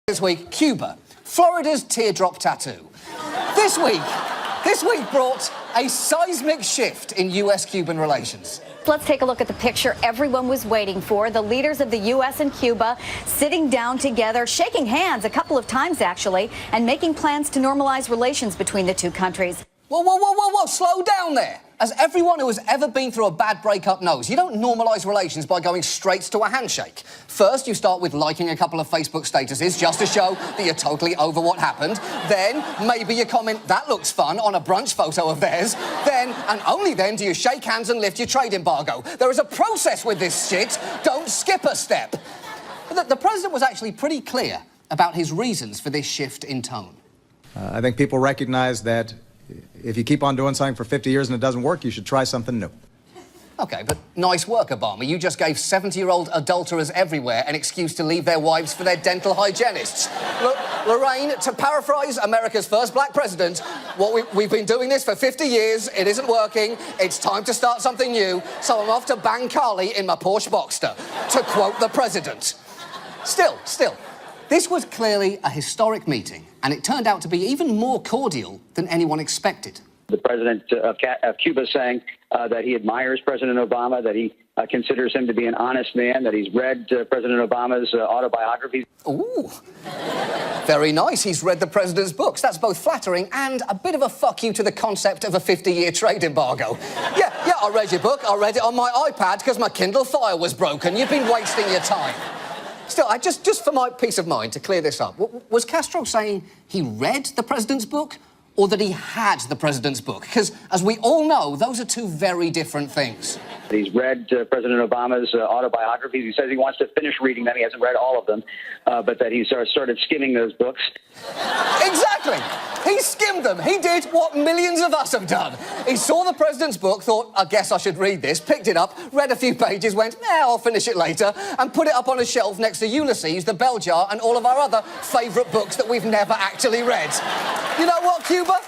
This week, Cuba, Florida's teardrop tattoo. This week brought a seismic shift in US-Cuban relations. Let's take a look at the picture everyone was waiting for. The leaders of the U.S. and Cuba sitting down together, shaking hands a couple of times, actually, and making plans to normalize relations between the two countries. Whoa, slow down there. As everyone who has ever been through a bad breakup knows, you don't normalise relations by going straight to a handshake. First, you start with liking a couple of Facebook statuses just to show that you're totally over what happened. Then, maybe you comment, "That looks fun," on a brunch photo of theirs. Then, and only then, do you shake hands and lift your trade embargo. There is a process with this shit. Don't skip a step. The president was actually pretty clear about his reasons for this shift in tone. I think people recognize that if you keep on doing something for 50 years and it doesn't work, you should try something new. OK, but nice work, Obama. You just gave 70-year-old adulterers everywhere an excuse to leave their wives for their dental hygienists. Lorraine, to paraphrase America's first black president, we've been doing this for 50 years, it isn't working, it's time to start something new, so I'm off to bang Carly in my Porsche Boxster, to quote the president. Still, this was clearly a historic meeting, and it turned out to be even more cordial than anyone expected. The president of Cuba saying that he admires President Obama, that he considers him to be an honest man, that he's read President Obama's autobiography. Ooh, very nice. He's read the president's books. That's both flattering and a bit of a fuck you to the concept of a 50-year trade embargo. Yeah, I read your book. I read it on my iPad because my Kindle Fire was broken. You've been wasting your time. Still, just for my peace of mind, to clear this up, was Castro saying he read the president's book or that he had the president's book? Because, as we all know, those are two very different things. He's read President Obama's autobiographies. He says he wants to finish reading them. He hasn't read all of them, but that he's started skimming those books. Exactly. He skimmed them. He did what millions of us have done. He saw the president's book, thought, I guess I should read this, picked it up, read a few pages, went, I'll finish it later, and put it up on a shelf next to Ulysses, The Bell Jar, and all of our other favourite books that we've never actually read. You know what, Cuba?